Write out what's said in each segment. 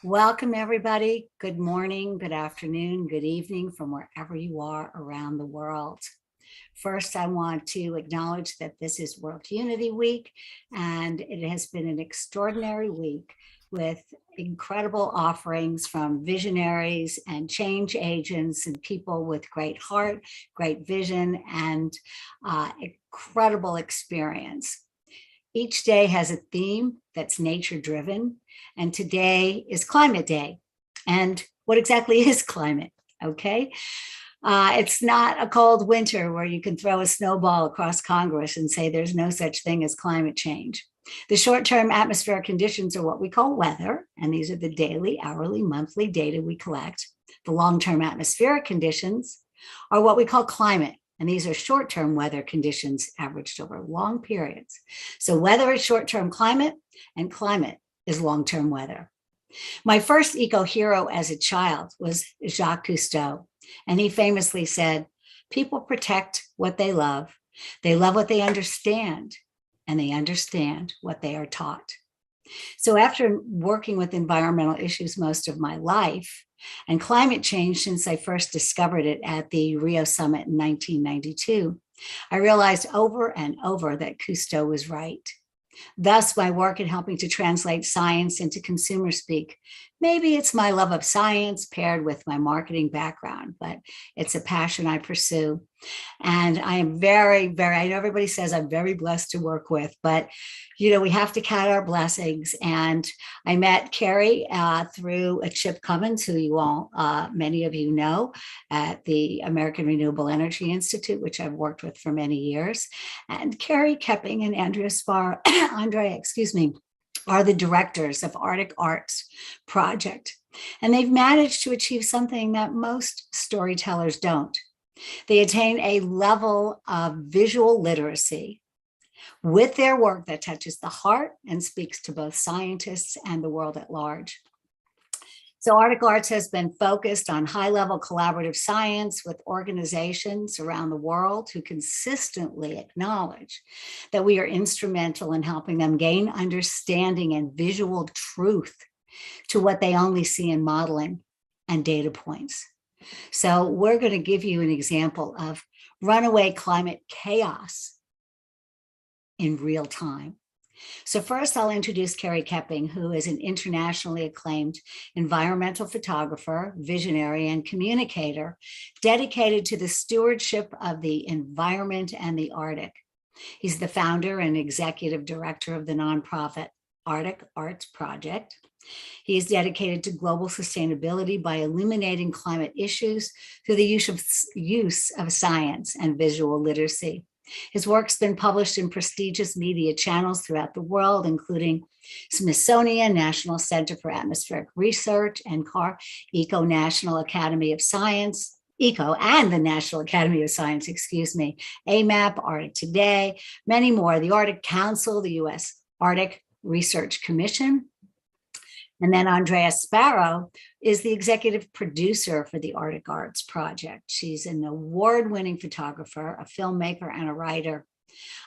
Welcome, everybody. Good morning, good afternoon, good evening from wherever you are around the world. First, I want to acknowledge that this is World Unity Week, and it has been an extraordinary week with incredible offerings from visionaries and change agents and people with great heart, great vision, and incredible experience. Each day has a theme that's nature driven, and today is Climate Day. And what exactly is climate? Okay. It's not a cold winter where you can throw a snowball across Congress and say there's no such thing as climate change. The short term atmospheric conditions are what we call weather, and these are the daily, hourly, monthly data we collect. The long term atmospheric conditions are what we call climate, and these are short-term weather conditions averaged over long periods. So weather is short-term climate, and climate is long-term weather. My first eco-hero as a child was Jacques Cousteau, and he famously said, people protect what they love what they understand, and they understand what they are taught. So after working with environmental issues most of my life, and climate change since I first discovered it at the Rio Summit in 1992, I realized over and over that Cousteau was right. Thus, my work in helping to translate science into consumer speak. Maybe it's my love of science paired with my marketing background, but it's a passion I pursue. And I am I know everybody says I'm very blessed to work with, but we have to count our blessings. And I met Kerry through a Chip Cummins, who many of you know, at the American Renewable Energy Institute, which I've worked with for many years. And Kerry, Koepping, and Andreas Sparrow, Andrea, are the directors of Arctic Arts Project. And they've managed to achieve something that most storytellers don't. They attain a level of visual literacy with their work that touches the heart and speaks to both scientists and the world at large. So Arctic Arts has been focused on high-level collaborative science with organizations around the world who consistently acknowledge that we are instrumental in helping them gain understanding and visual truth to what they only see in modeling and data points. So we're going to give you an example of runaway climate chaos in real time. So first, I'll introduce Kerry Koepping, who is an internationally acclaimed environmental photographer, visionary, and communicator dedicated to the stewardship of the environment and the Arctic. He's the founder and executive director of the nonprofit Arctic Arts Project. He is dedicated to global sustainability by illuminating climate issues through the use of science and visual literacy. His work's been published in prestigious media channels throughout the world, including Smithsonian National Center for Atmospheric Research and ECO National Academy of Science, ECO and the National Academy of Science, AMAP, Arctic Today, many more, the Arctic Council, the U.S. Arctic Research Commission. And then Andreas Sparrow is the executive producer for the Arctic Arts Project. She's an award-winning photographer, a filmmaker, and a writer.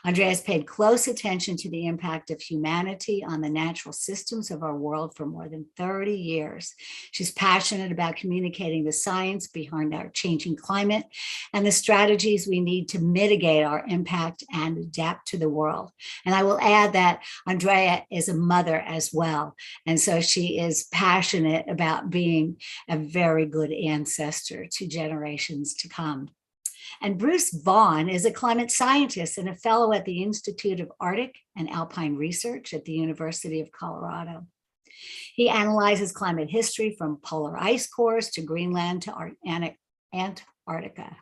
Andrea's paid close attention to the impact of humanity on the natural systems of our world for more than 30 years. She's passionate about communicating the science behind our changing climate and the strategies we need to mitigate our impact and adapt to the world. And I will add that Andrea is a mother as well. And so she is passionate about being a very good ancestor to generations to come. And Bruce Vaughan is a climate scientist and a fellow at the Institute of Arctic and Alpine Research at the University of Colorado. He analyzes climate history from polar ice cores to Greenland to Antarctica.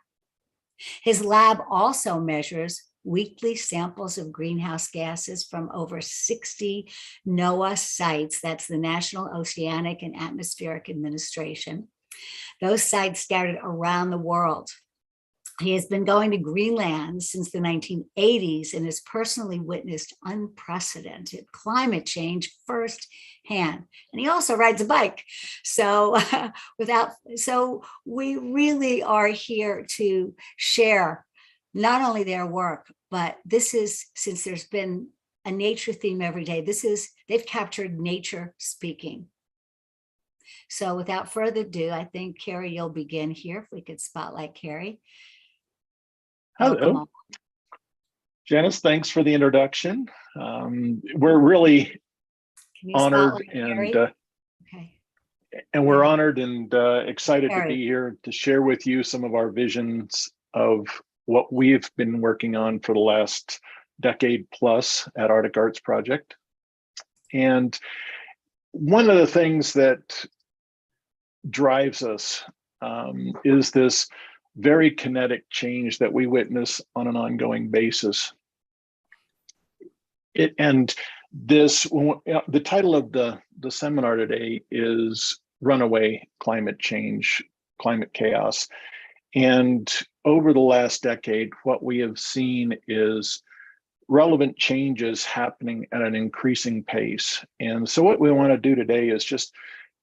His lab also measures weekly samples of greenhouse gases from over 60 NOAA sites. That's the National Oceanic and Atmospheric Administration. Those sites scattered around the world. He has been going to Greenland since the 1980s and has personally witnessed unprecedented climate change firsthand. And he also rides a bike. So we really are here to share not only their work, but this is, since there's been a nature theme every day, they've captured nature speaking. So without further ado, I think Kerry, you'll begin here. If we could spotlight Kerry. Welcome Hello. Janice, thanks for the introduction. We're really honored and okay. we're honored and excited to be here to share with you some of our visions of what we've been working on for the last decade plus at Arctic Arts Project. And one of the things that drives us is this very kinetic change that we witness on an ongoing basis. The title of the seminar today is Runaway, Climate Change, Climate Chaos. And over the last decade, what we have seen is relevant changes happening at an increasing pace. And so what we want to do today is just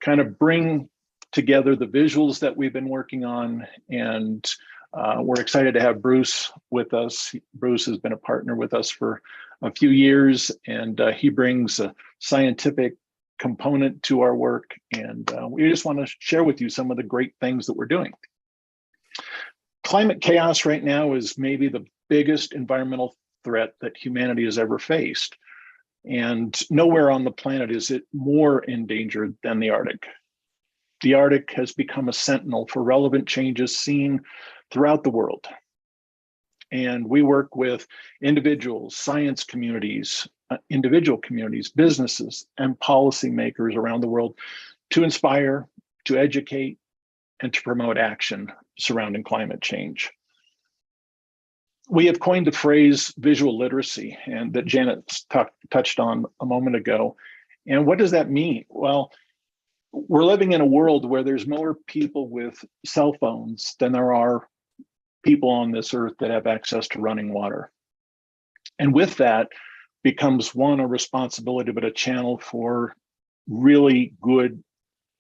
kind of bring together the visuals that we've been working on, and we're excited to have Bruce with us. Bruce has been a partner with us for a few years, and he brings a scientific component to our work, and we just want to share with you some of the great things that we're doing. Climate chaos right now is maybe the biggest environmental threat that humanity has ever faced, and nowhere on the planet is it more endangered than the Arctic. The Arctic has become a sentinel for relevant changes seen throughout the world. And we work with individuals, science communities, individual communities, businesses, and policymakers around the world to inspire, to educate, and to promote action surrounding climate change. We have coined the phrase visual literacy, and that Janet touched on a moment ago. And what does that mean? Well, we're living in a world where there's more people with cell phones than there are people on this earth that have access to running water. And with that becomes one, a responsibility, but a channel for really good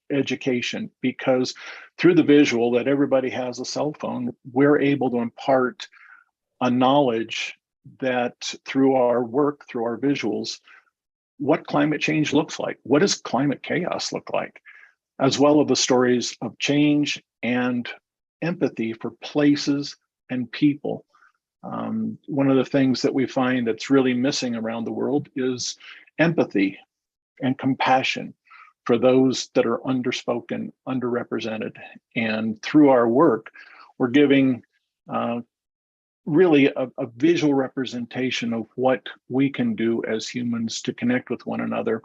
education, because through the visual that everybody has a cell phone, we're able to impart a knowledge that through our work, through our visuals, what climate change looks like. What does climate chaos look like? As well as the stories of change and empathy for places and people. One of the things that we find that's really missing around the world is empathy and compassion for those that are underspoken, underrepresented. And through our work, we're giving really a visual representation of what we can do as humans to connect with one another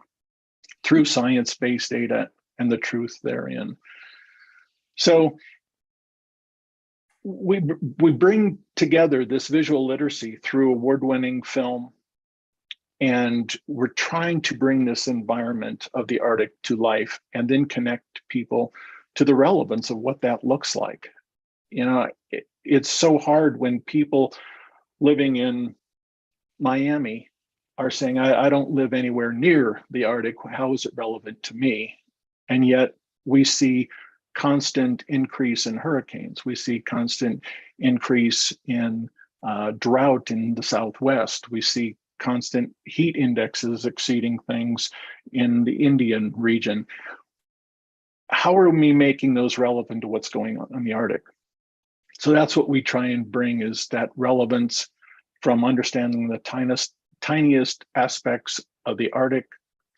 through science-based data and the truth therein. So we bring together this visual literacy through award-winning film, and we're trying to bring this environment of the Arctic to life and then connect people to the relevance of what that looks like. You know, it's so hard when people living in Miami are saying, I don't live anywhere near the Arctic. How is it relevant to me? And yet we see constant increase in hurricanes. We see constant increase in drought in the Southwest. We see constant heat indexes exceeding things in the Indian region. How are we making those relevant to what's going on in the Arctic? So that's what we try and bring, is that relevance from understanding the tiniest aspects of the Arctic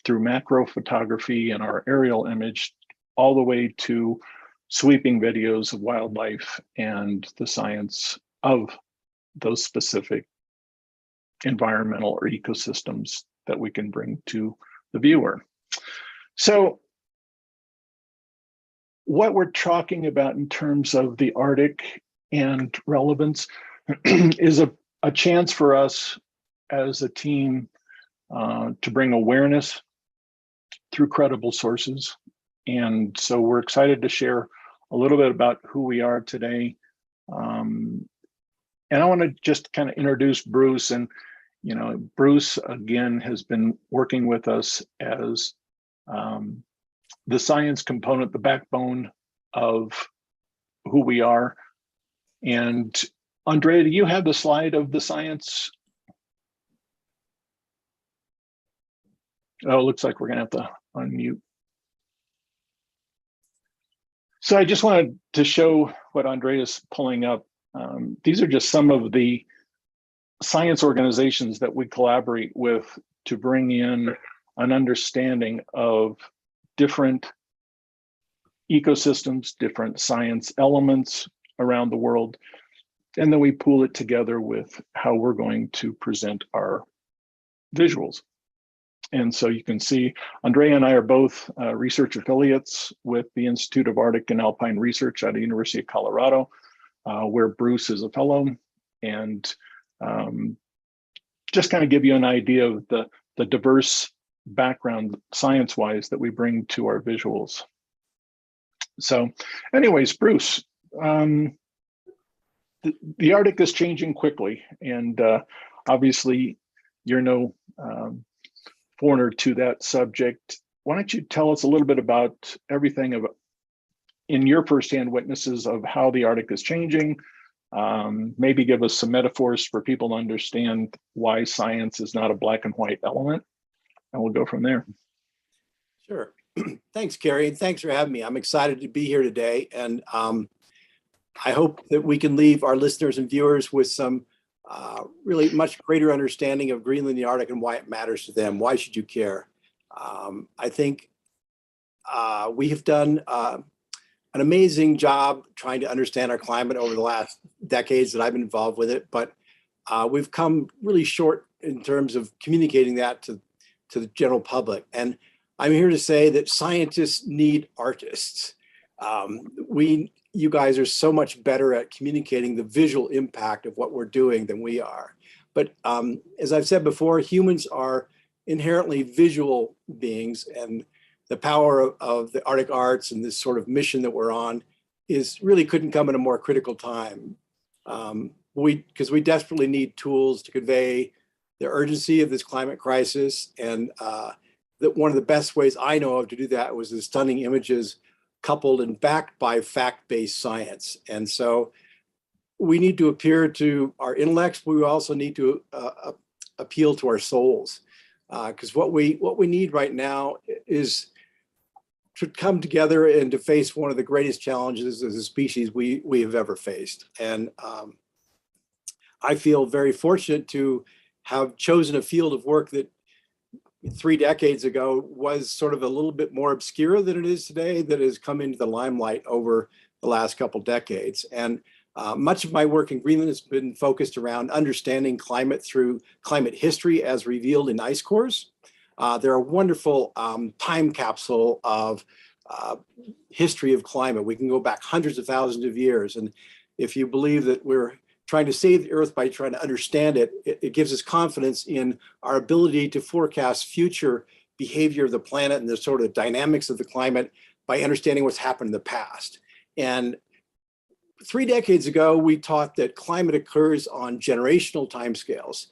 through macro photography and our aerial image, all the way to sweeping videos of wildlife and the science of those specific environmental or ecosystems that we can bring to the viewer. So what we're talking about in terms of the Arctic and relevance is a chance for us as a team to bring awareness through credible sources. And so we're excited to share a little bit about who we are today. And I want to just kind of introduce Bruce. And, you know, Bruce, again, has been working with us as the science component, the backbone of who we are. And Andrea, do you have the slide of the science? Oh, it looks like we're going to have to unmute. So I just wanted to show what Andrea is pulling up. These are just some of the science organizations that we collaborate with to bring in an understanding of different ecosystems, different science elements around the world. And then we pool it together with how we're going to present our visuals. And so you can see Andrea and I are both research affiliates with the Institute of Arctic and Alpine Research at the University of Colorado, where Bruce is a fellow. And just kind of give you an idea of the diverse background science-wise that we bring to our visuals. So anyways, Bruce, the Arctic is changing quickly, and obviously you're no foreigner to that subject. Why don't you tell us a little bit about everything in your firsthand witnesses of how the Arctic is changing? Maybe give us some metaphors for people to understand why science is not a black and white element, and we'll go from there. Sure. Thanks, Kerry, and thanks for having me. I'm excited to be here today, and I hope that we can leave our listeners and viewers with some really much greater understanding of Greenland and the Arctic and why it matters to them. Why should you care? I think we have done an amazing job trying to understand our climate over the last decades that I've been involved with it, but we've come really short in terms of communicating that to the general public. And I'm here to say that scientists need artists. You guys are so much better at communicating the visual impact of what we're doing than we are. But as I've said before, humans are inherently visual beings, and the power of the Arctic arts and this sort of mission that we're on really couldn't come at a more critical time. Because we desperately need tools to convey the urgency of this climate crisis, and that one of the best ways I know of to do that was the stunning images coupled and backed by fact-based science. And so we need to appeal to our intellects, but we also need to appeal to our souls. Because what we need right now is to come together and to face one of the greatest challenges as a species we have ever faced. And I feel very fortunate to have chosen a field of work that 3 decades ago was sort of a little bit more obscure than it is today, that has come into the limelight over the last couple decades. And much of my work in Greenland has been focused around understanding climate through climate history as revealed in ice cores. They're a wonderful time capsule of history of climate. We can go back hundreds of thousands of years. And if you believe that we're trying to save the Earth by trying to understand it, it gives us confidence in our ability to forecast future behavior of the planet and the sort of dynamics of the climate by understanding what's happened in the past. And 3 decades ago, we taught that climate occurs on generational timescales,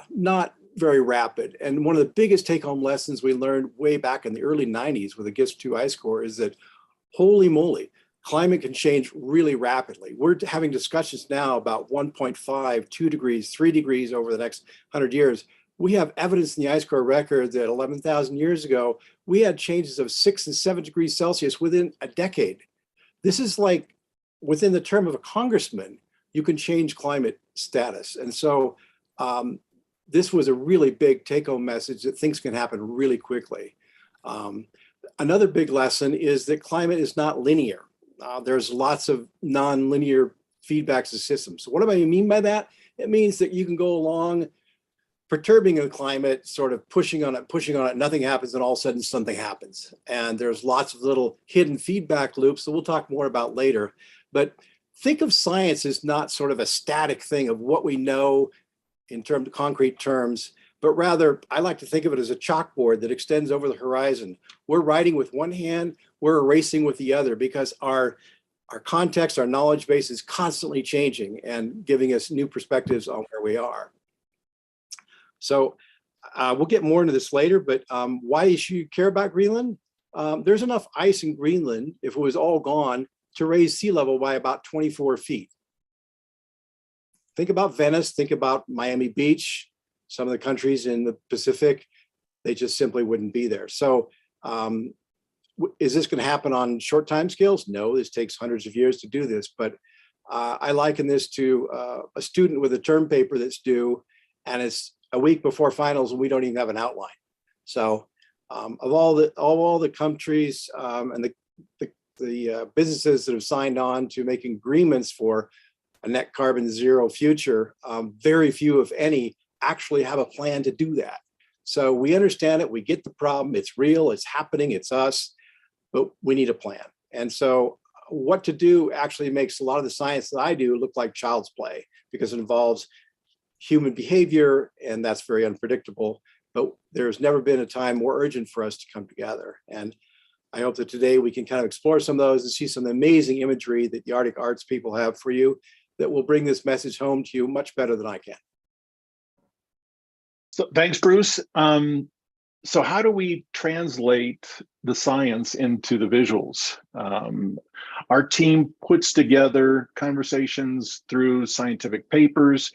not very rapid. And one of the biggest take-home lessons we learned way back in the early 90s with the GISP 2 ice core is that, holy moly, climate can change really rapidly. We're having discussions now about 1.5, 2 degrees, 3 degrees over the next 100 years. We have evidence in the ice core record that 11,000 years ago, we had changes of 6 and 7 degrees Celsius within a decade. This is like within the term of a congressman, you can change climate status. And so this was a really big take-home message that things can happen really quickly. Another big lesson is that climate is not linear. There's lots of non-linear feedbacks to systems. So what do I mean by that? It means that you can go along perturbing the climate, sort of pushing on it, nothing happens, and all of a sudden something happens. And there's lots of little hidden feedback loops that we'll talk more about later. But think of science as not sort of a static thing of what we know in terms of concrete terms, but rather I like to think of it as a chalkboard that extends over the horizon. We're writing with one hand, we're erasing with the other, because our context, our knowledge base is constantly changing and giving us new perspectives on where we are. So we'll get more into this later, but why should you care about Greenland? There's enough ice in Greenland, if it was all gone, to raise sea level by about 24 feet. Think about Venice, think about Miami Beach, some of the countries in the Pacific, they just simply wouldn't be there. So is this going to happen on short time scales? No, this takes hundreds of years to do this. But I liken this to a student with a term paper that's due, and it's a week before finals, and we don't even have an outline. So of all the countries and the businesses that have signed on to making agreements for a net carbon zero future, very few, if any, actually have a plan to do that. So we understand it, we get the problem, it's real, it's happening, it's us, but we need a plan. And so what to do actually makes a lot of the science that I do look like child's play, because it involves human behavior, and that's very unpredictable. But there's never been a time more urgent for us to come together. And I hope that today we can kind of explore some of those and see some amazing imagery that the Arctic Arts people have for you that will bring this message home to you much better than I can. So thanks, Bruce. So how do we translate the science into the visuals? Our team puts together conversations through scientific papers,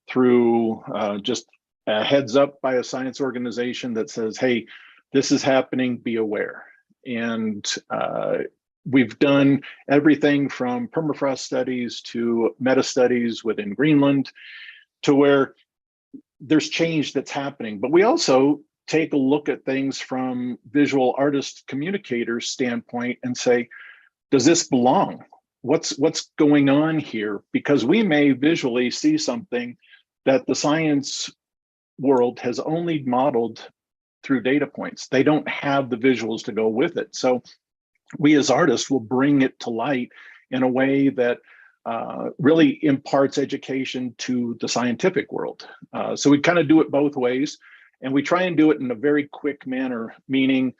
through just a heads up by a science organization that says, hey, this is happening, be aware. And we've done everything from permafrost studies to meta studies within Greenland, to where there's change that's happening. But we also take a look at things from visual artist communicators standpoint and say, does this belong? What's going on here? Because we may visually see something that the science world has only modeled through data points. They don't have the visuals to go with it. So we as artists will bring it to light in a way that really imparts education to the scientific world. So we kind of do it both ways, and we try and do it in a very quick manner, meaning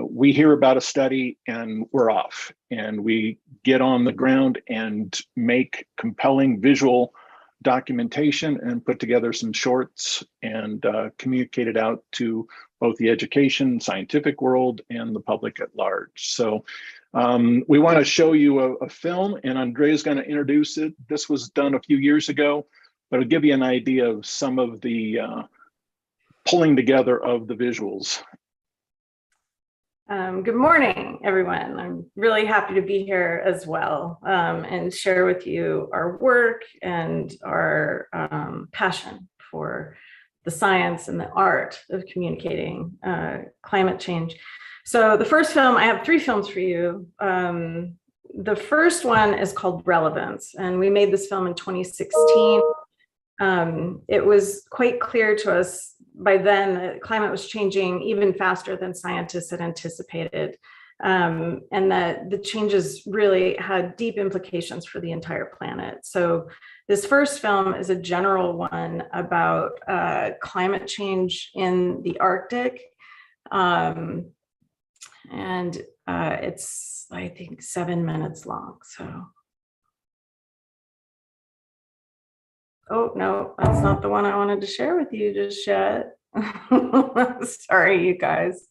we hear about a study and we're off, and we get on the ground and make compelling visual documentation and put together some shorts and communicate it out to both the education, scientific world, and the public at large. So we want to show you a film, and Andrea is going to introduce it. This was done a few years ago, but it'll give you an idea of some of the pulling together of the visuals. Good morning, everyone. I'm really happy to be here as well and share with you our work and our passion for the science and the art of communicating climate change. So the first film, I have 3 films for you. The first one is called Relevance, and we made this film in 2016. It was quite clear to us by then that climate was changing even faster than scientists had anticipated, and that the changes really had deep implications for the entire planet. So this first film is a general one about climate change in the Arctic. And it's, I think, 7 minutes long. So, oh no, that's not the one I wanted to share with you just yet. Sorry, you guys.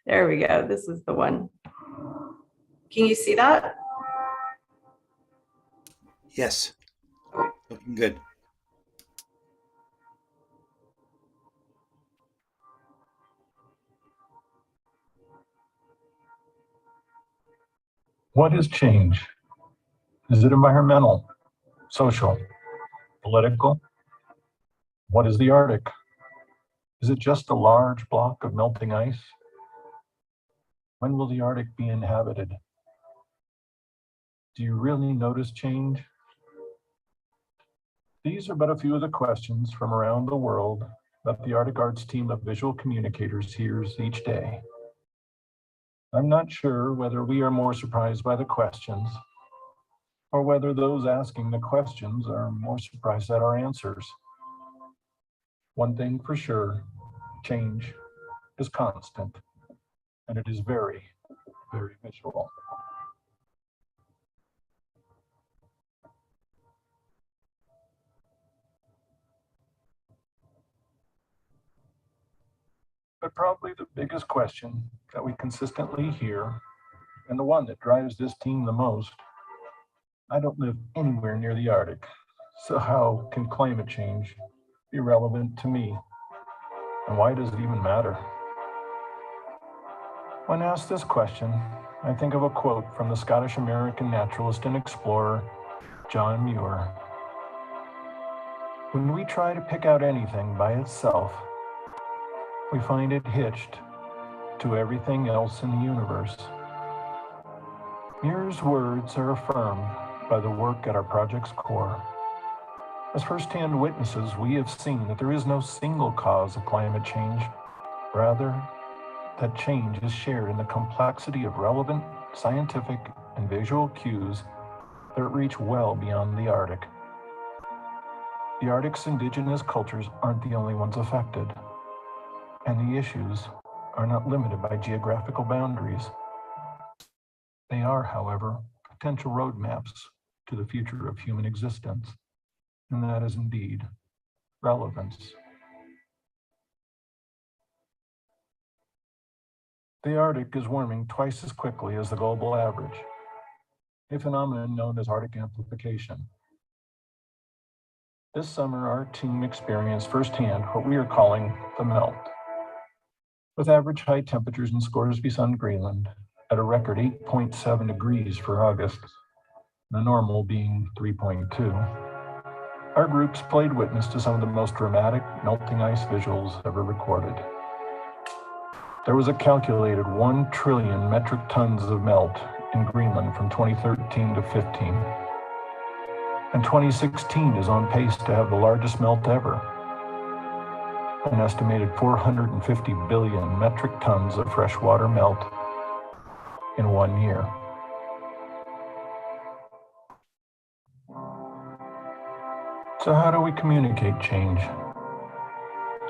There we go. This is the one. Can you see that? Yes. Looking good. What is change? Is it environmental, social, political? What is the Arctic? Is it just a large block of melting ice? When will the Arctic be inhabited? Do you really notice change? These are but a few of the questions from around the world that the Arctic Arts team of visual communicators hears each day. I'm not sure whether we are more surprised by the questions or whether those asking the questions are more surprised at our answers. One thing for sure, change is constant, and it is very, very visual. But probably the biggest question that we consistently hear, and the one that drives this team the most, I don't live anywhere near the Arctic, so how can climate change be relevant to me? And why does it even matter? When asked this question, I think of a quote from the Scottish-American naturalist and explorer, John Muir. When we try to pick out anything by itself, we find it hitched to everything else in the universe. Muir's words are affirmed by the work at our project's core. As first-hand witnesses, we have seen that there is no single cause of climate change. Rather, that change is shared in the complexity of relevant scientific and visual cues that reach well beyond the Arctic. The Arctic's indigenous cultures aren't the only ones affected, and the issues are not limited by geographical boundaries. They are, however, potential roadmaps to the future of human existence, and that is indeed relevance. The Arctic is warming twice as quickly as the global average, a phenomenon known as Arctic amplification. This summer, our team experienced firsthand what we are calling the melt. With average high temperatures in Scoresby Sund, Greenland, at a record 8.7 degrees for August, the normal being 3.2, our groups played witness to some of the most dramatic melting ice visuals ever recorded. There was a calculated 1 trillion metric tons of melt in Greenland from 2013 to 15. And 2016 is on pace to have the largest melt ever. An estimated 450 billion metric tons of freshwater melt in 1 year. So how do we communicate change?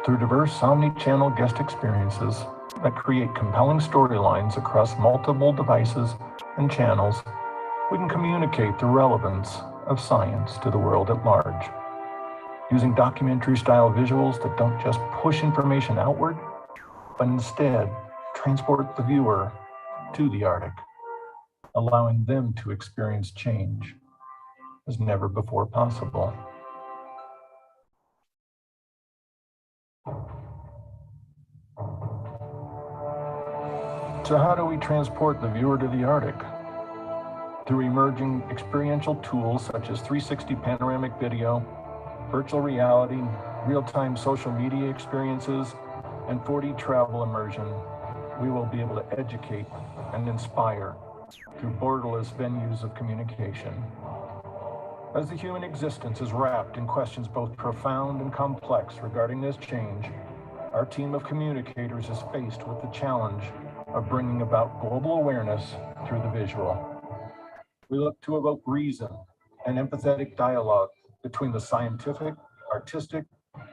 Through diverse omni-channel guest experiences that create compelling storylines across multiple devices and channels, we can communicate the relevance of science to the world at large, using documentary-style visuals that don't just push information outward, but instead transport the viewer to the Arctic, allowing them to experience change as never before possible. So how do we transport the viewer to the Arctic? Through emerging experiential tools such as 360 panoramic video, virtual reality, real-time social media experiences, and 4D travel immersion, we will be able to educate and inspire through borderless venues of communication. As the human existence is wrapped in questions both profound and complex regarding this change, our team of communicators is faced with the challenge of bringing about global awareness through the visual. We look to evoke reason and empathetic dialogue between the scientific, artistic,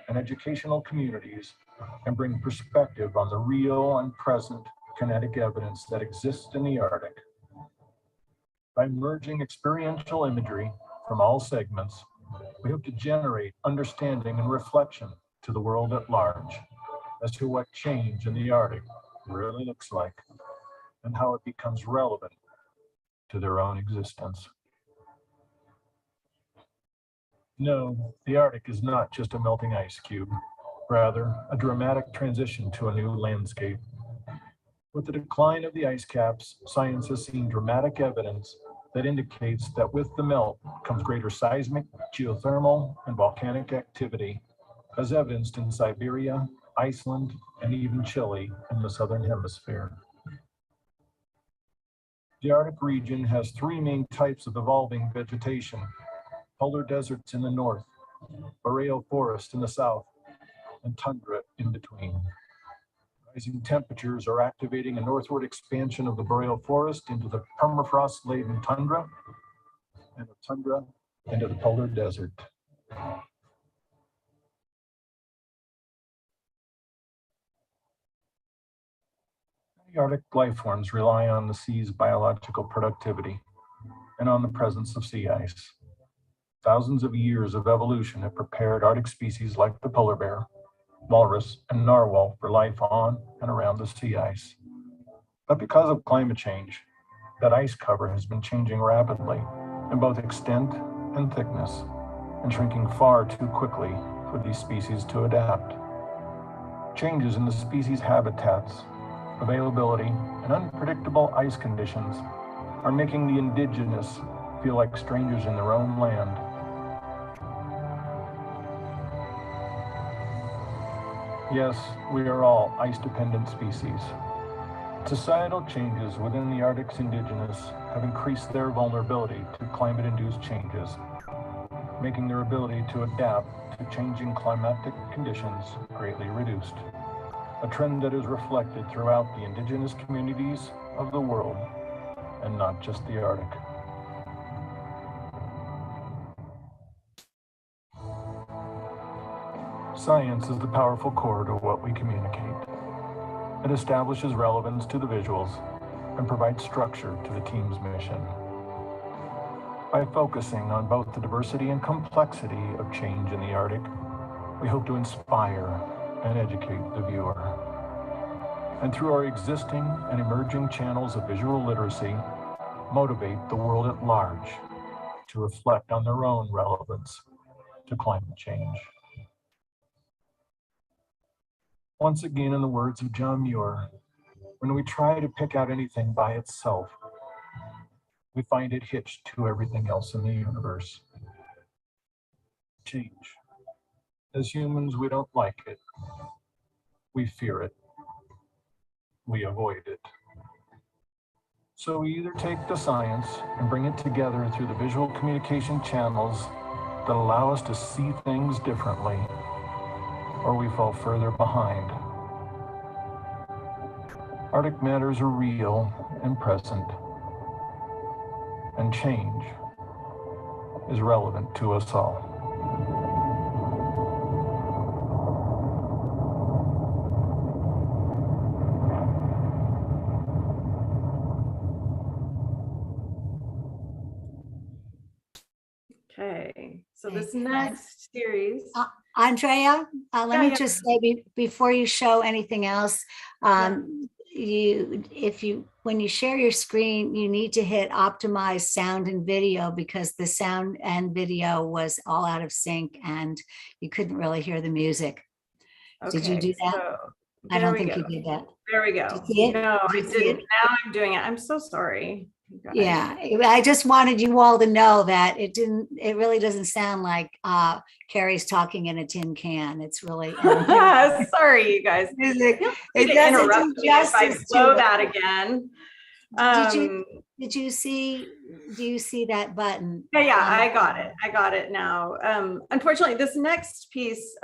and educational communities and bring perspective on the real and present kinetic evidence that exists in the Arctic. By merging experiential imagery from all segments, we hope to generate understanding and reflection to the world at large as to what change in the Arctic really looks like and how it becomes relevant to their own existence. No, the Arctic is not just a melting ice cube, rather a dramatic transition to a new landscape. With the decline of the ice caps, science has seen dramatic evidence that indicates that with the melt comes greater seismic, geothermal, and volcanic activity, as evidenced in Siberia, Iceland, and even Chile in the southern hemisphere. The Arctic region has 3 main types of evolving vegetation: polar deserts in the north, boreal forest in the south, and tundra in between. Rising temperatures are activating a northward expansion of the boreal forest into the permafrost-laden tundra, and the tundra into the polar desert. The Arctic life forms rely on the sea's biological productivity and on the presence of sea ice. Thousands of years of evolution have prepared Arctic species like the polar bear, walrus, and narwhal for life on and around the sea ice. But because of climate change, that ice cover has been changing rapidly in both extent and thickness, and shrinking far too quickly for these species to adapt. Changes in the species' habitats availability, and unpredictable ice conditions are making the indigenous feel like strangers in their own land. Yes, we are all ice-dependent species. Societal changes within the Arctic's indigenous have increased their vulnerability to climate-induced changes, making their ability to adapt to changing climatic conditions greatly reduced, a trend that is reflected throughout the indigenous communities of the world, and not just the Arctic. Science is the powerful core to what we communicate. It establishes relevance to the visuals and provides structure to the team's mission. By focusing on both the diversity and complexity of change in the Arctic, we hope to inspire and educate the viewer. And through our existing and emerging channels of visual literacy, motivate the world at large to reflect on their own relevance to climate change. Once again, in the words of John Muir, when we try to pick out anything by itself, we find it hitched to everything else in the universe. Change. As humans, we don't like it. We fear it. We avoid it. So we either take the science and bring it together through the visual communication channels that allow us to see things differently, or we fall further behind. Arctic matters are real and present, and change is relevant to us all. Okay, so Okay. this next series. Andrea, let Yeah, me yeah. just say before you show anything else, when you share your screen, you need to hit optimize sound and video because the sound and video was all out of sync and you couldn't really hear the music. Did you do that? So I there don't we think go. you did that. There we go. Did you see it? No, I Did you see didn't. it? Now I'm doing it. I'm so sorry. you guys. Yeah, I just wanted you all to know that it really doesn't sound like Kerry's talking in a tin can. It's really Sorry, you guys. music. Feel It free to doesn't interrupt do me if I justice blow to that it. again. Do you see that button? Yeah, I got it. I got it now. Unfortunately, this next piece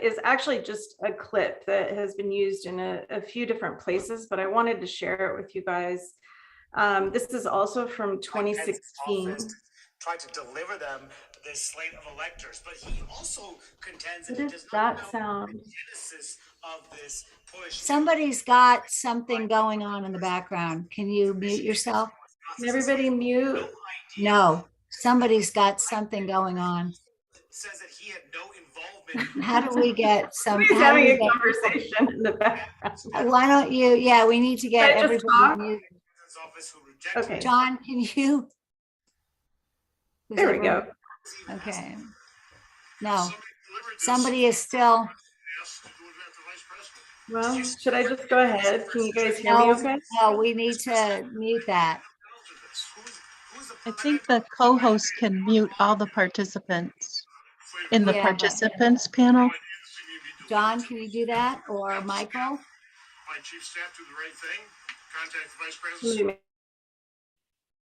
is actually just a clip that has been used in a few different places, but I wanted to share it with you guys. This is also from 2016. Tried to deliver them this slate of electors, but he also contends that What he is does not that know sound? the genesis of this push. Somebody's got something going on in the background. Can you mute yourself? Can everybody mute? No, somebody's got something going on. Says that he had no involvement. How do we get some? Somebody's how do having we a get- conversation in the background. Why don't you? Yeah, we need to get Should I just everybody talk? muted. Office who rejected Okay. John, can you? Is There we everyone- go. Okay. No, somebody is still. Well, should I just go ahead? Can you guys hear me No, okay? no, we need to mute that. I think the co-host can mute all the participants in the Yeah, but- participants panel. John, can you do that? Or Michael? My chief staff do the right thing. Contact the vice president.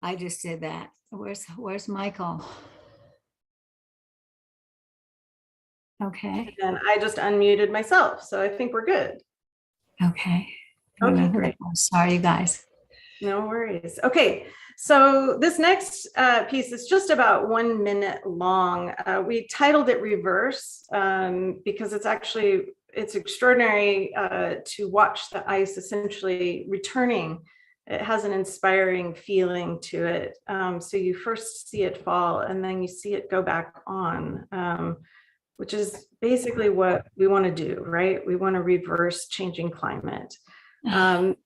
I just did that. Where's Michael? Okay, And I just unmuted myself, so I think we're good. okay. I don't know Okay, who that great. was. Sorry, you guys. No worries. Okay, so this next piece is just about 1 minute long. We titled it Reverse because it's extraordinary to watch the ice essentially returning. It has an inspiring feeling to it. So you first see it fall and then you see it go back on, which is basically what we want to do, right? We want to reverse changing climate.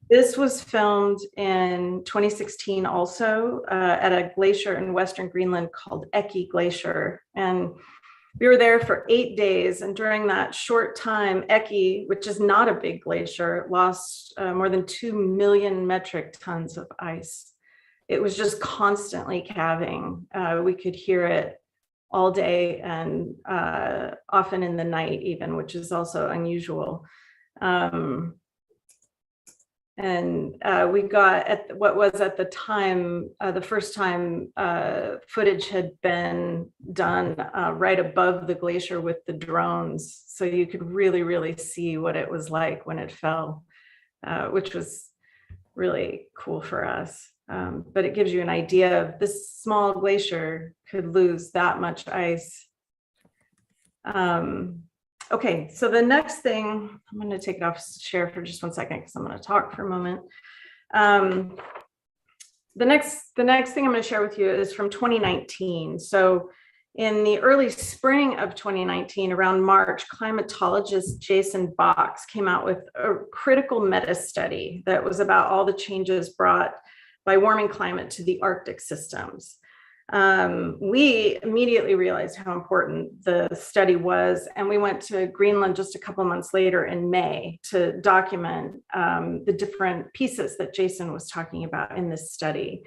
This was filmed in 2016 also at a glacier in Western Greenland called Eki Glacier. And We were there for 8 days, and during that short time, Eki, which is not a big glacier, lost more than 2 million metric tons of ice. It was just constantly calving. We could hear it all day and often in the night even, which is also unusual. We got at what was at the time, the first time footage had been done right above the glacier with the drones. So you could really, really see what it was like when it fell, which was really cool for us. But it gives you an idea of this small glacier could lose that much ice. Okay, so the next thing, I'm going to take it off share for just 1 second because I'm going to talk for a moment. The next thing I'm going to share with you is from 2019. So in the early spring of 2019, around March, climatologist Jason Box came out with a critical meta-study that was about all the changes brought by warming climate to the Arctic systems. We immediately realized how important the study was, and we went to Greenland just a couple months later in May to document the different pieces that Jason was talking about in this study.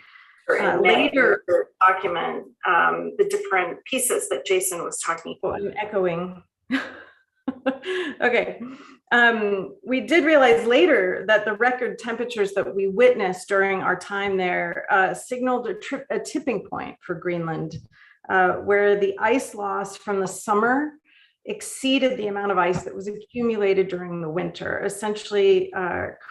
Later, document the different pieces that Jason was talking about. I'm echoing. Okay. We did realize later that the record temperatures that we witnessed during our time there signaled a tipping point for Greenland, where the ice loss from the summer exceeded the amount of ice that was accumulated during the winter, essentially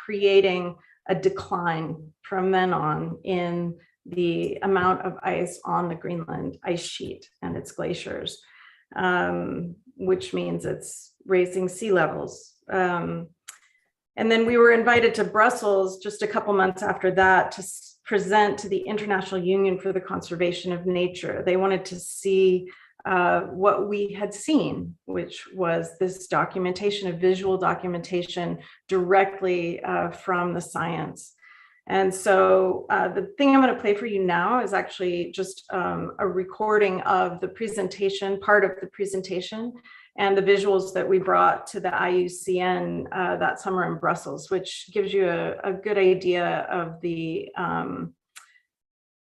creating a decline from then on in the amount of ice on the Greenland ice sheet and its glaciers, which means it's raising sea levels. And then we were invited to Brussels just a couple months after that to present to the International Union for the Conservation of Nature. They wanted to see what we had seen, which was this documentation, a visual documentation directly from the science. And so the thing I'm going to play for you now is actually just a recording of the presentation, part of the presentation, and the visuals that we brought to the IUCN that summer in Brussels, which gives you a good idea of the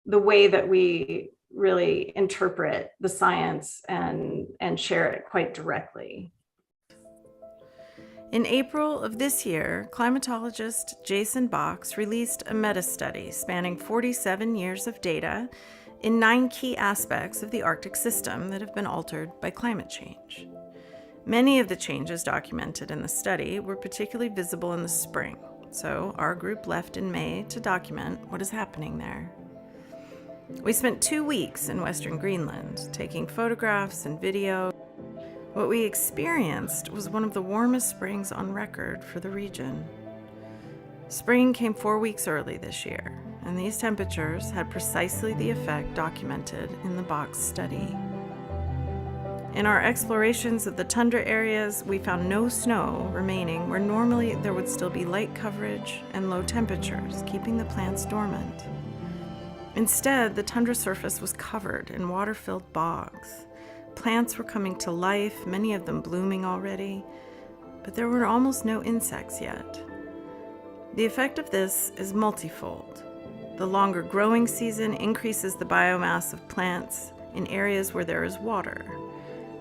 way that we really interpret the science and share it quite directly. In April of this year, climatologist Jason Box released a meta-study spanning 47 years of data in 9 key aspects of the Arctic system that have been altered by climate change. Many of the changes documented in the study were particularly visible in the spring, so our group left in May to document what is happening there. We spent 2 weeks in Western Greenland, taking photographs and video. What we experienced was one of the warmest springs on record for the region. Spring came 4 weeks early this year, and these temperatures had precisely the effect documented in the Box study. In our explorations of the tundra areas, we found no snow remaining where normally there would still be light coverage and low temperatures, keeping the plants dormant. Instead, the tundra surface was covered in water-filled bogs. Plants were coming to life, many of them blooming already, but there were almost no insects yet. The effect of this is multifold. The longer growing season increases the biomass of plants in areas where there is water.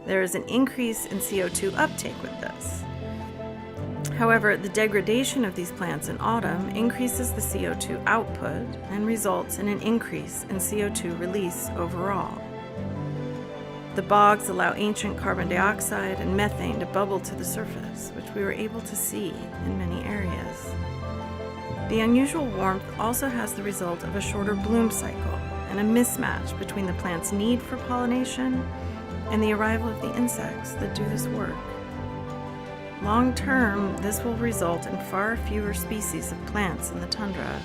There is an increase in CO2 uptake with this. However, the degradation of these plants in autumn increases the CO2 output and results in an increase in CO2 release overall. The bogs allow ancient carbon dioxide and methane to bubble to the surface, which we were able to see in many areas. The unusual warmth also has the result of a shorter bloom cycle and a mismatch between the plant's need for pollination and the arrival of the insects that do this work. Long term, this will result in far fewer species of plants in the tundra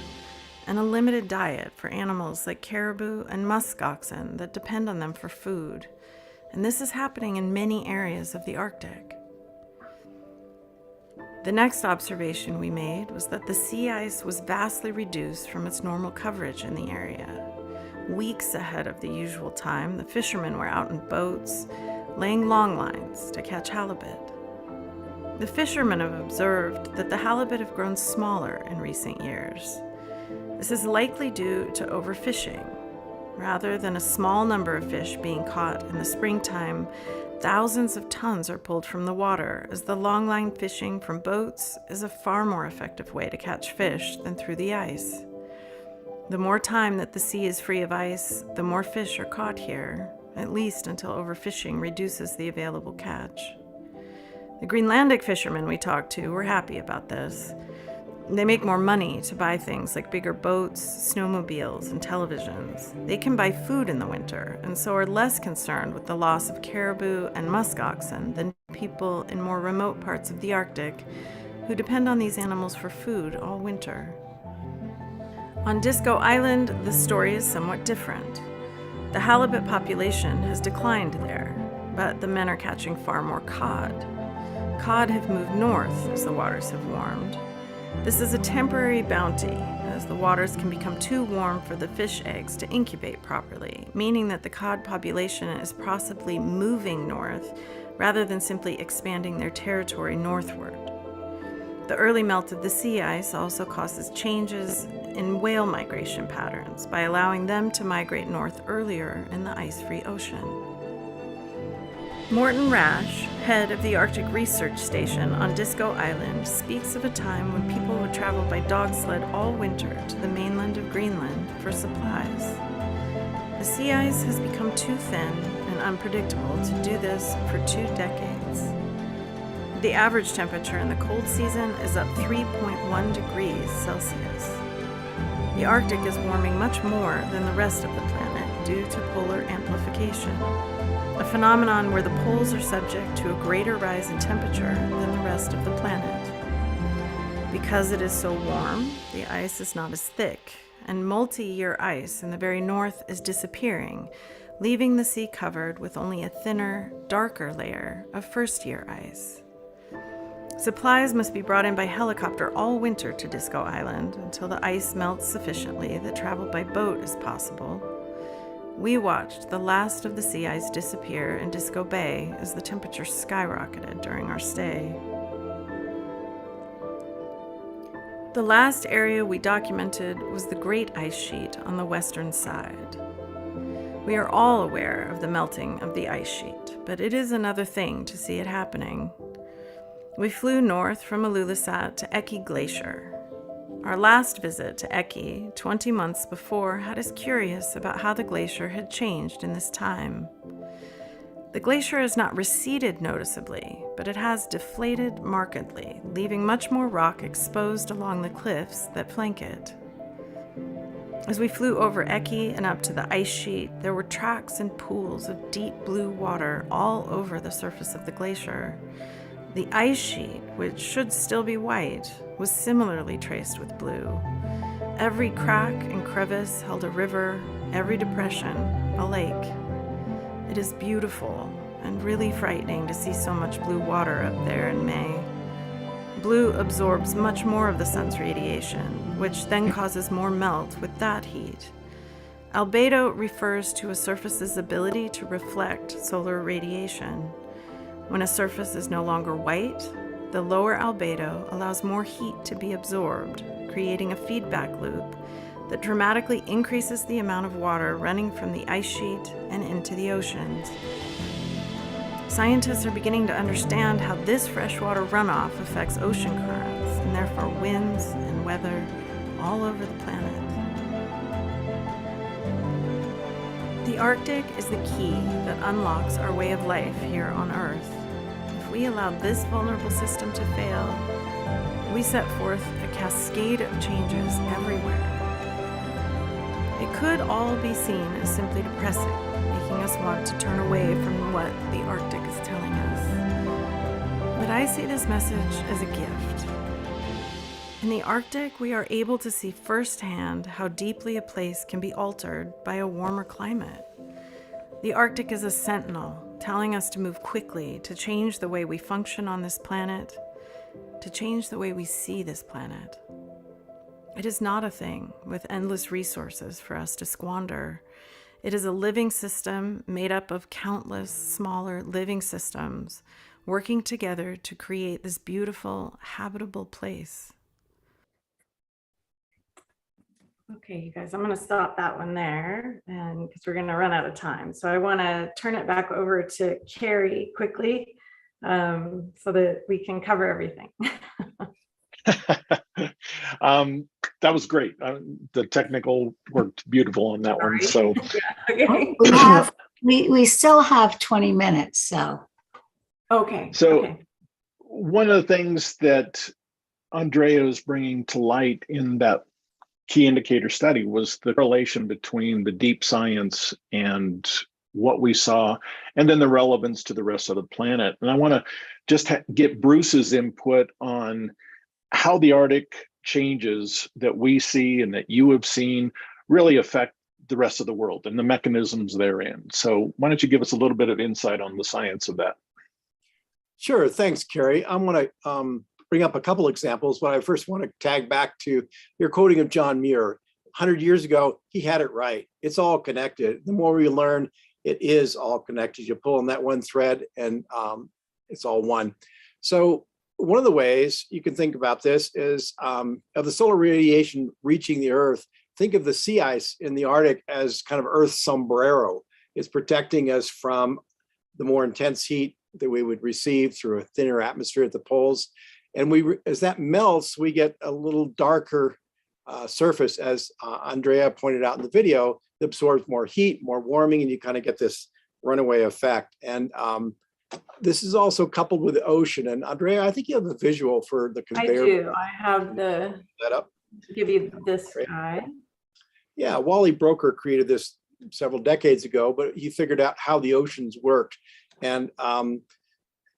and a limited diet for animals like caribou and musk oxen that depend on them for food. And this is happening in many areas of the Arctic. The next observation we made was that the sea ice was vastly reduced from its normal coverage in the area. Weeks ahead of the usual time, the fishermen were out in boats, laying long lines to catch halibut. The fishermen have observed that the halibut have grown smaller in recent years. This is likely due to overfishing. Rather than a small number of fish being caught in the springtime, thousands of tons are pulled from the water, as the longline fishing from boats is a far more effective way to catch fish than through the ice. The more time that the sea is free of ice, the more fish are caught here, at least until overfishing reduces the available catch. The Greenlandic fishermen we talked to were happy about this. They make more money to buy things like bigger boats, snowmobiles, and televisions. They can buy food in the winter, and so are less concerned with the loss of caribou and musk oxen than people in more remote parts of the Arctic, who depend on these animals for food all winter. On Disco Island, the story is somewhat different. The halibut population has declined there, but the men are catching far more cod. Cod have moved north as the waters have warmed. This is a temporary bounty, as the waters can become too warm for the fish eggs to incubate properly, meaning that the cod population is possibly moving north rather than simply expanding their territory northward. The early melt of the sea ice also causes changes in whale migration patterns by allowing them to migrate north earlier in the ice-free ocean. Morton Rash, head of the Arctic Research Station on Disco Island, speaks of a time when people would travel by dog sled all winter to the mainland of Greenland for supplies. The sea ice has become too thin and unpredictable to do this for 2 decades. The average temperature in the cold season is up 3.1 degrees Celsius. The Arctic is warming much more than the rest of the planet due to polar amplification, a phenomenon where the poles are subject to a greater rise in temperature than the rest of the planet. Because it is so warm, the ice is not as thick, and multi-year ice in the very north is disappearing, leaving the sea covered with only a thinner, darker layer of first-year ice. Supplies must be brought in by helicopter all winter to Disco Island until the ice melts sufficiently that travel by boat is possible. We watched the last of the sea ice disappear in Disco Bay as the temperature skyrocketed during our stay. The last area we documented was the Great Ice Sheet on the western side. We are all aware of the melting of the ice sheet, but it is another thing to see it happening. We flew north from Ilulissat to Eki Glacier. Our last visit to Eki, 20 months before, had us curious about how the glacier had changed in this time. The glacier has not receded noticeably, but it has deflated markedly, leaving much more rock exposed along the cliffs that flank it. As we flew over Eki and up to the ice sheet, there were tracks and pools of deep blue water all over the surface of the glacier. The ice sheet, which should still be white, was similarly traced with blue. Every crack and crevice held a river, every depression a lake. It is beautiful and really frightening to see so much blue water up there in May. Blue absorbs much more of the sun's radiation, which then causes more melt with that heat. Albedo refers to a surface's ability to reflect solar radiation. When a surface is no longer white, the lower albedo allows more heat to be absorbed, creating a feedback loop that dramatically increases the amount of water running from the ice sheet and into the oceans. Scientists are beginning to understand how this freshwater runoff affects ocean currents and therefore winds and weather all over the planet. The Arctic is the key that unlocks our way of life here on Earth. If we allow this vulnerable system to fail, we set forth a cascade of changes everywhere. It could all be seen as simply depressing, making us want to turn away from what the Arctic is telling us. But I see this message as a gift. In the Arctic, we are able to see firsthand how deeply a place can be altered by a warmer climate. The Arctic is a sentinel, telling us to move quickly to change the way we function on this planet, to change the way we see this planet. It is not a thing with endless resources for us to squander. It is a living system made up of countless smaller living systems working together to create this beautiful, habitable place. Okay, you guys, I'm going to stop that one there, and because we're going to run out of time. So I want to turn it back over to Kerry quickly, so that we can cover everything. That was great. The technical worked beautiful on that one. So Okay. We still have 20 minutes, so. Okay. So okay. one of the things that Andrea is bringing to light in that key indicator study was the relation between the deep science and what we saw, and then the relevance to the rest of the planet. And I want to just get Bruce's input on how the Arctic changes that we see and that you have seen really affect the rest of the world and the mechanisms therein. So why don't you give us a little bit of insight on the science of that? Sure, thanks, Kerry. I'm going to bring up a couple examples, but I first want to tag back to your quoting of John Muir. 100 years ago, he had it right. It's all connected. The more we learn, it is all connected. You pull on that one thread and it's all one. So one of the ways you can think about this is of the solar radiation reaching the Earth, think of the sea ice in the Arctic as kind of Earth's sombrero. It's protecting us from the more intense heat that we would receive through a thinner atmosphere at the poles. And as that melts, we get a little darker surface, as Andrea pointed out in the video, that absorbs more heat, more warming, and you kind of get this runaway effect. And this is also coupled with the ocean. And Andrea, I think you have a visual for the conveyor. I do. I have the setup. Give you this guy. Yeah, Wally Broker created this several decades ago, but he figured out how the oceans worked. And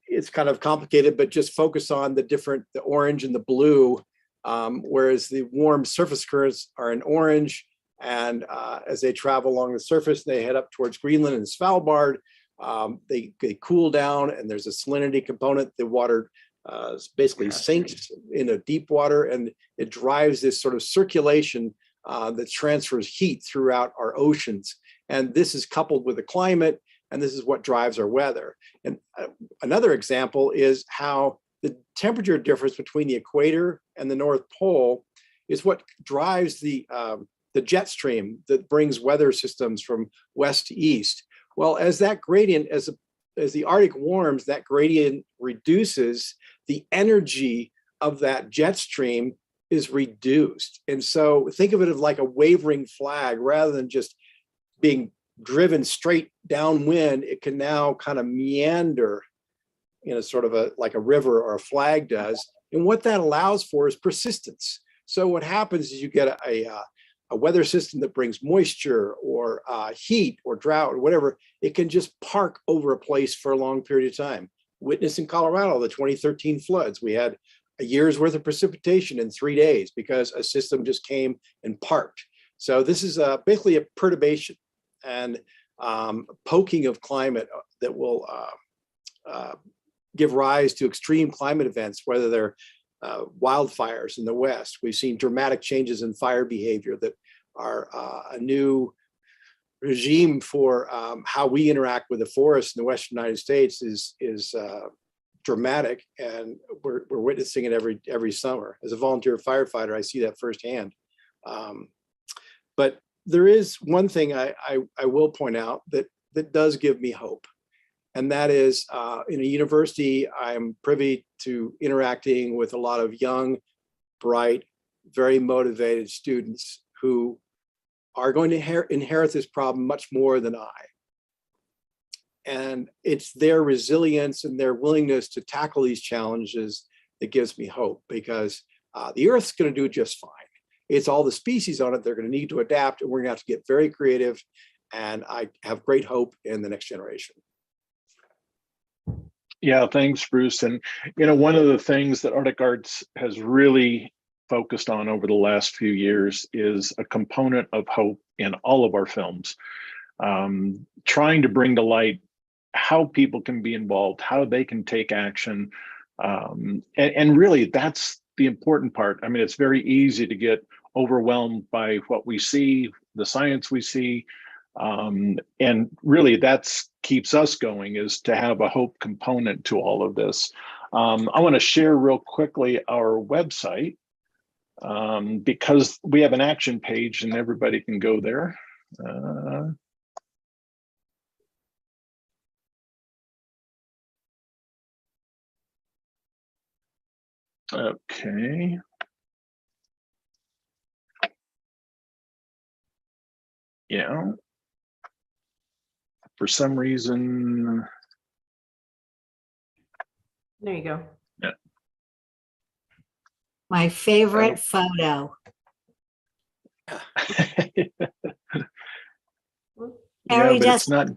it's kind of complicated, but just focus on the orange and the blue, whereas the warm surface currents are in orange. And as they travel along the surface, they head up towards Greenland and Svalbard. They cool down, and there's a salinity component. The water basically sinks in a deep water, and it drives this sort of circulation that transfers heat throughout our oceans. And this is coupled with the climate, and this is what drives our weather. And another example is how the temperature difference between the equator and the North Pole is what drives the jet stream that brings weather systems from west to east. Well, as that gradient, as the Arctic warms, that gradient reduces, the energy of that jet stream is reduced. And so think of it as like a wavering flag, rather than just being driven straight downwind. It can now kind of meander in a sort of like a river or a flag does. And what that allows for is persistence. So what happens is you get a weather system that brings moisture or heat or drought or whatever. It can just park over a place for a long period of time. Witness in Colorado, the 2013 floods. We had a year's worth of precipitation in 3 days because a system just came and parked. So this is basically a perturbation and poking of climate that will give rise to extreme climate events, whether they're wildfires in the West. We've seen dramatic changes in fire behavior that are a new regime for how we interact with the forest in the Western United States is dramatic, and we're witnessing it every summer. As a volunteer firefighter, I see that firsthand. But there is one thing I will point out that does give me hope. And that is in a university, I'm privy to interacting with a lot of young, bright, very motivated students who are going to inherit this problem much more than I. And it's their resilience and their willingness to tackle these challenges that gives me hope, because the Earth's going to do just fine. It's all the species on it. They're going to need to adapt, and we're going to have to get very creative. And I have great hope in the next generation. Yeah, thanks, Bruce. And, one of the things that Arctic Arts has really focused on over the last few years is a component of hope in all of our films, trying to bring to light how people can be involved, how they can take action. And really, that's the important part. I mean, it's very easy to get overwhelmed by what we see, the science we see, And really that's keeps us going, is to have a hope component to all of this. I want to share real quickly our website, because we have an action page and everybody can go there. Okay. Yeah. For some reason. There you go. Yeah. My favorite photo. Yeah, but it's not.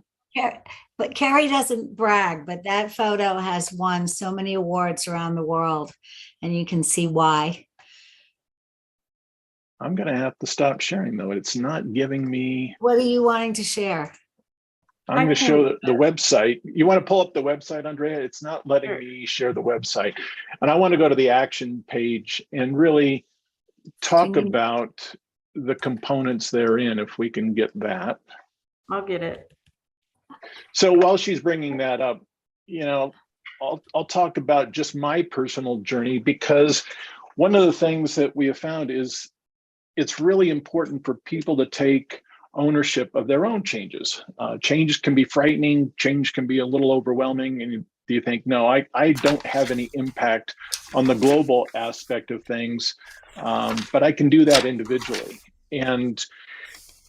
But Kerry doesn't brag, but that photo has won so many awards around the world, and you can see why. I'm going to have to stop sharing though. It's not giving me. What are you wanting to share? I'm going to show the website. You want to pull up the website, Andrea? It's not letting me share the website. And I want to go to the action page and really talk about the components therein, if we can get that. I'll get it. So while she's bringing that up, you know, I'll talk about just my personal journey, because one of the things that we have found is it's really important for people to take ownership of their own changes. Change can be frightening. Change can be a little overwhelming. And you think, no, I don't have any impact on the global aspect of things, but I can do that individually. And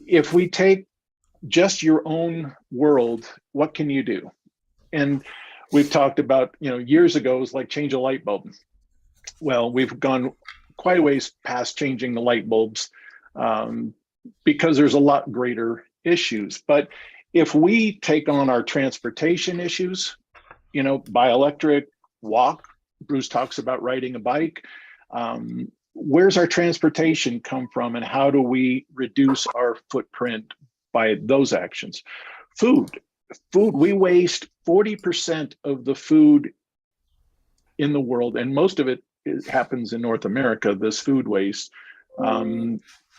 if we take just your own world, what can you do? And we've talked about, you know, years ago, it was like change a light bulb. Well, we've gone quite a ways past changing the light bulbs, because there's a lot greater issues. But if we take on our transportation issues, you know, buy electric, walk, Bruce talks about riding a bike. Where's our transportation come from, and how do we reduce our footprint by those actions? Food, we waste 40% of the food in the world, and most of it happens in North America, this food waste.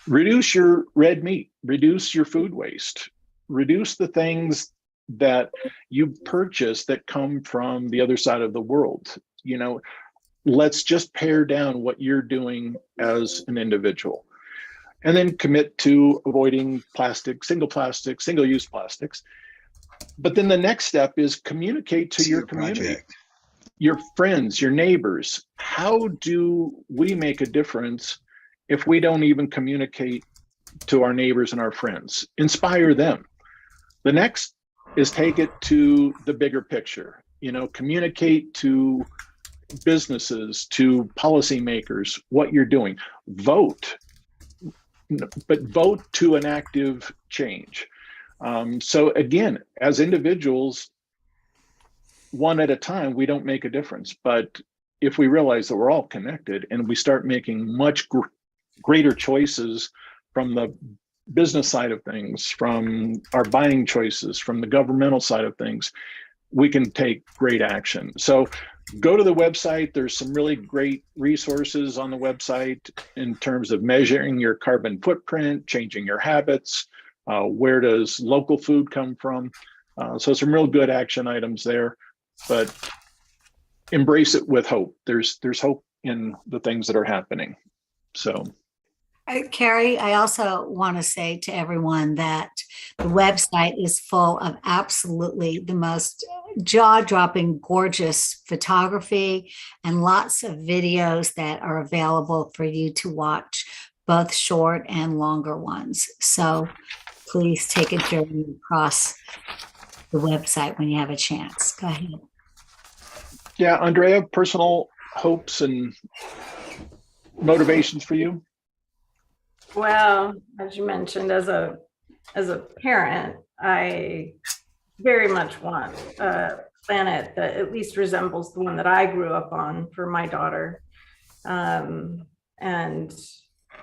Reduce your red meat, reduce your food waste, reduce the things that you purchase that come from the other side of the world. You know, let's just pare down what you're doing as an individual, and then commit to avoiding plastic, single-use plastics. But then the next step is communicate to your community, your friends, your neighbors. How do we make a difference if we don't even communicate to our neighbors and our friends? Inspire them. The next is take it to the bigger picture. You know, communicate to businesses, to policymakers, what you're doing. Vote, but vote to an active change. So again, as individuals, one at a time, we don't make a difference. But if we realize that we're all connected and we start making much greater choices from the business side of things, from our buying choices, from the governmental side of things, we can take great action. So go to the website. There's some really great resources on the website in terms of measuring your carbon footprint, changing your habits. Where does local food come from? So some real good action items there, but embrace it with hope. There's hope in the things that are happening. So. Kerry, I also want to say to everyone that the website is full of absolutely the most jaw-dropping, gorgeous photography and lots of videos that are available for you to watch, both short and longer ones. So please take a journey across the website when you have a chance. Go ahead. Yeah, Andrea, personal hopes and motivations for you? Well, as you mentioned, as a parent, I very much want a planet that at least resembles the one that I grew up on for my daughter. And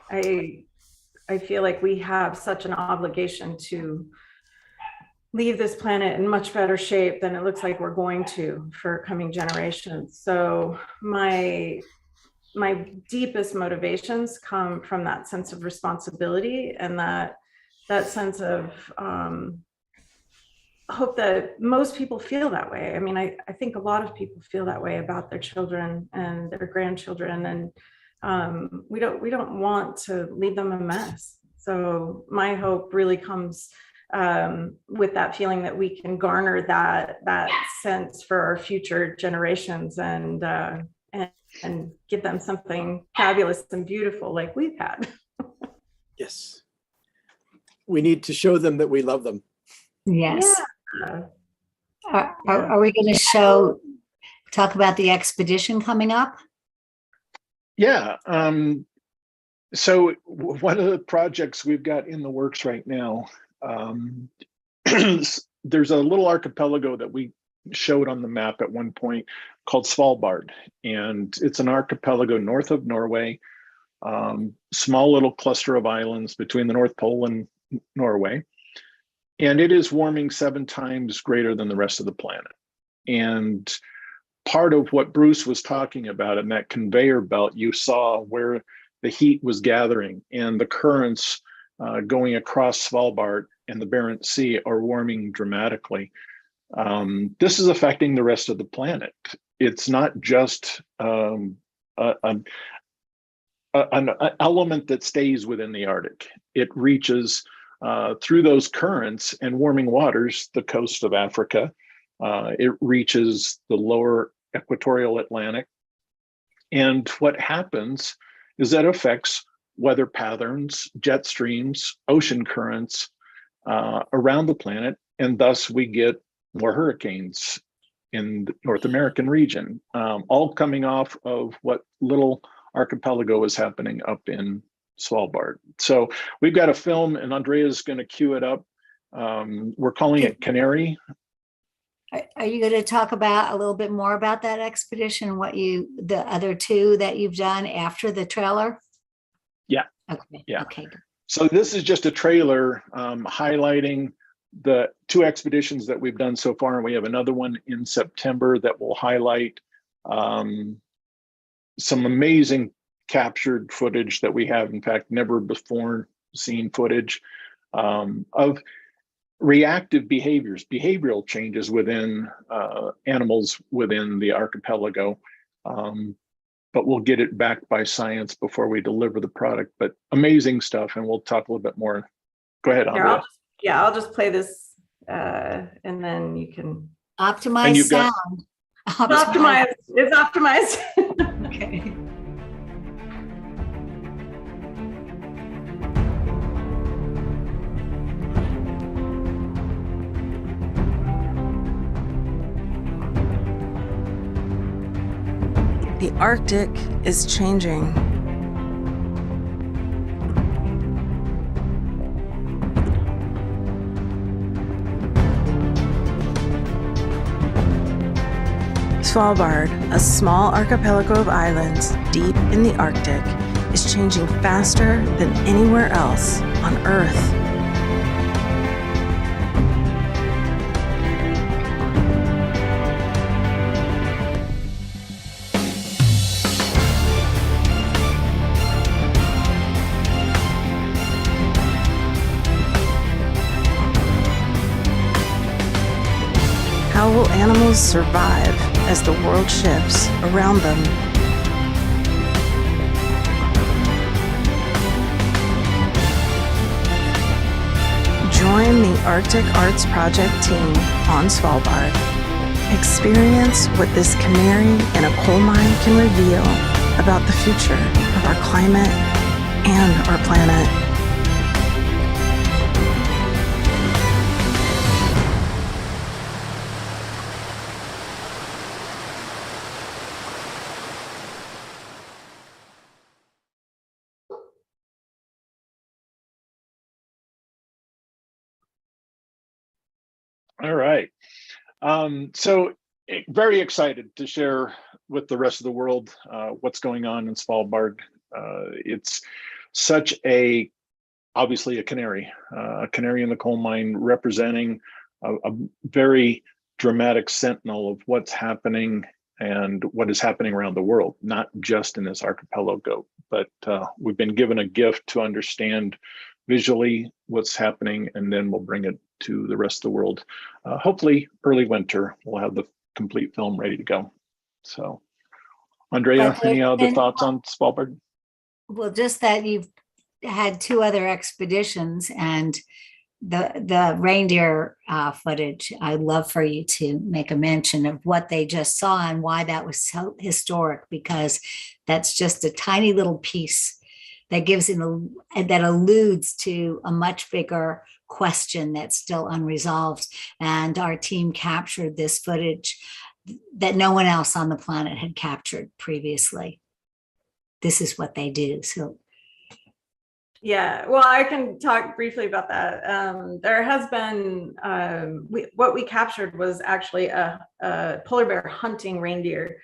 I feel like we have such an obligation to leave this planet in much better shape than it looks like we're going to for coming generations. So my deepest motivations come from that sense of responsibility and that that sense of hope that most people feel that way. I mean, I think a lot of people feel that way about their children and their grandchildren, and we don't want to leave them a mess. So my hope really comes with that feeling that we can garner that sense for our future generations, and give them something fabulous and beautiful like we've had. Yes. We need to show them that we love them. Yes. Yeah. Are we going to talk about the expedition coming up? Yeah. So one of the projects we've got in the works right now, there's a little archipelago that we showed on the map at one point called Svalbard, and it's an archipelago north of Norway, small little cluster of islands between the North Pole and Norway, and it is warming 7 times greater than the rest of the planet. And part of what Bruce was talking about in that conveyor belt, you saw where the heat was gathering, and the currents going across Svalbard and the Barents Sea are warming dramatically. This is affecting the rest of the planet. It's not just an element that stays within the Arctic. It reaches through those currents and warming waters the coast of Africa. It reaches the lower equatorial Atlantic. And what happens is that affects weather patterns, jet streams, ocean currents around the planet, and thus we get more hurricanes in the North American region, all coming off of what little archipelago is happening up in Svalbard. So we've got a film, and Andrea is going to cue it up. We're calling it Canary. Are you going to talk about a little bit more about that expedition, the other 2 that you've done after the trailer? Yeah. Okay. Yeah. Okay. So this is just a trailer highlighting the 2 expeditions that we've done so far, and we have another one in September that will highlight some amazing captured footage that we have, in fact, never before seen footage of reactive behavioral changes within animals within the archipelago. But we'll get it backed by science before we deliver the product. But amazing stuff, and we'll talk a little bit more. Go ahead, Andrea. I'll just play this, and then you can optimize sound. Optimize. It's optimized. Okay. The Arctic is changing. Svalbard, a small archipelago of islands deep in the Arctic, is changing faster than anywhere else on Earth. How will animals survive as the world shifts around them? Join the Arctic Arts Project team on Svalbard. Experience what this canary in a coal mine can reveal about the future of our climate and our planet. All right. So very excited to share with the rest of the world what's going on in Svalbard. It's such obviously a canary in the coal mine, representing a very dramatic sentinel of what's happening and what is happening around the world, not just in this archipelago, but we've been given a gift to understand visually what's happening, and then we'll bring it to the rest of the world. Hopefully early winter, we'll have the complete film ready to go. So, Andrea, But any there's other been- thoughts on Svalbard? Well, just that you've had 2 other expeditions and the reindeer footage, I'd love for you to make a mention of what they just saw and why that was so historic, because that's just a tiny little piece that that alludes to a much bigger question that's still unresolved. And our team captured this footage that no one else on the planet had captured previously. This is what they do. So Yeah, well, I can talk briefly about that. There has been, what we captured was actually a polar bear hunting reindeer.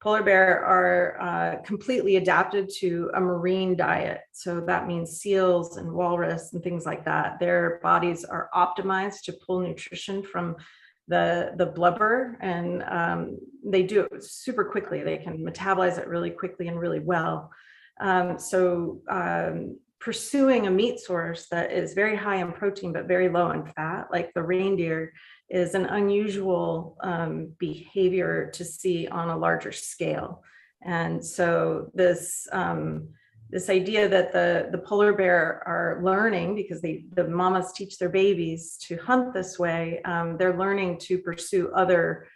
Polar bear are completely adapted to a marine diet. So that means seals and walrus and things like that. Their bodies are optimized to pull nutrition from the blubber, and they do it super quickly. They can metabolize it really quickly and really well. Pursuing a meat source that is very high in protein but very low in fat, like the reindeer, is an unusual behavior to see on a larger scale. And so this idea that the polar bear are learning, because the mamas teach their babies to hunt this way, they're learning to pursue other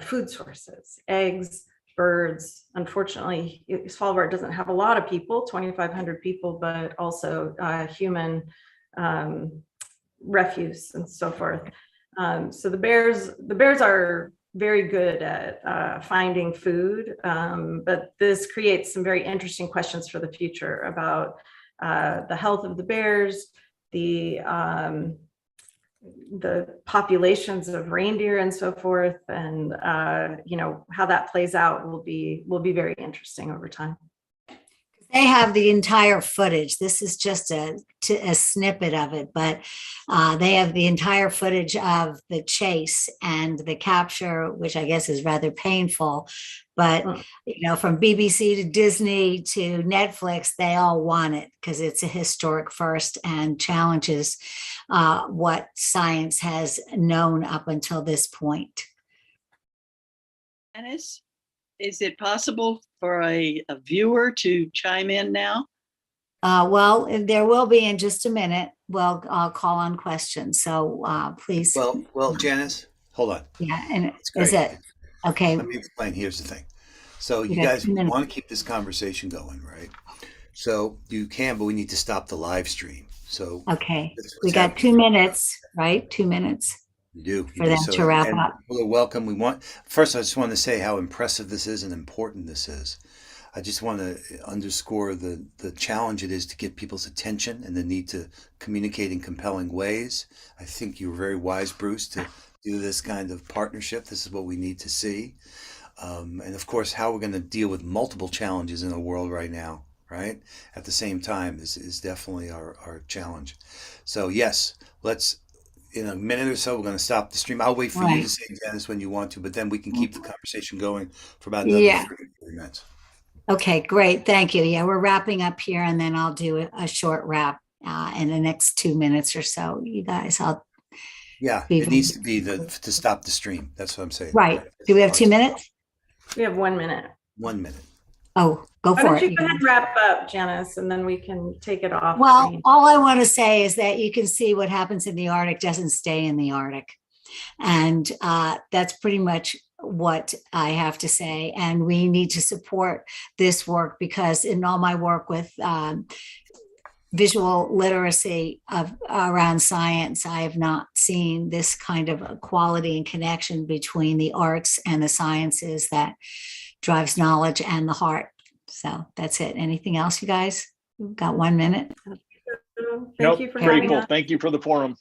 food sources, eggs, birds. Unfortunately, Svalbard doesn't have a lot of people, 2,500 people, but also human refuse and so forth. So the bears are very good at finding food, but this creates some very interesting questions for the future about the health of the bears, the populations of reindeer and so forth, and how that plays out will be very interesting over time. they have the entire footage. This is just a snippet of it, but they have the entire footage of the chase and the capture, which I guess is rather painful. But, from BBC to Disney to Netflix, they all want it because it's a historic first and challenges what science has known up until this point. Dennis, is it possible for a viewer to chime in now? Well, there will be in just a minute. Well, I'll call on questions. So please. Well, Janice, hold on. Yeah, and great. is it okay? Let me explain. Here's the thing. So you guys want to keep this conversation going, right? So you can, but we need to stop the live stream. So okay, we got 2 minutes, right? 2 minutes. You do. For them to wrap up. Well, welcome. First, I just want to say how impressive this is and important this is. I just want to underscore the challenge it is to get people's attention and the need to communicate in compelling ways. I think you were very wise, Bruce, to do this kind of partnership. This is what we need to see. And of course, how we're going to deal with multiple challenges in the world right now, right? At the same time is definitely our challenge. So yes, in a minute or so, we're going to stop the stream. I'll wait for you to say, Dennis, when you want to, but then we can keep the conversation going for about another 3 minutes. Okay, great. Thank you. Yeah, we're wrapping up here, and then I'll do a short wrap in the next 2 minutes or so. You guys, it needs to be to stop the stream. That's what I'm saying. Right. Do we have 2 minutes? We have 1 minute. 1 minute. Oh, go for it. Why don't you go ahead and wrap up, Janice, and then we can take it off. Well, all I want to say is that you can see what happens in the Arctic doesn't stay in the Arctic. And that's pretty much what I have to say. And we need to support this work because in all my work with visual literacy around science, I have not seen this kind of equality and connection between the arts and the sciences that drives knowledge and the heart. So that's it. Anything else, you guys? We've got 1 minute. Thank you for grateful. having us. Thank you for the forum.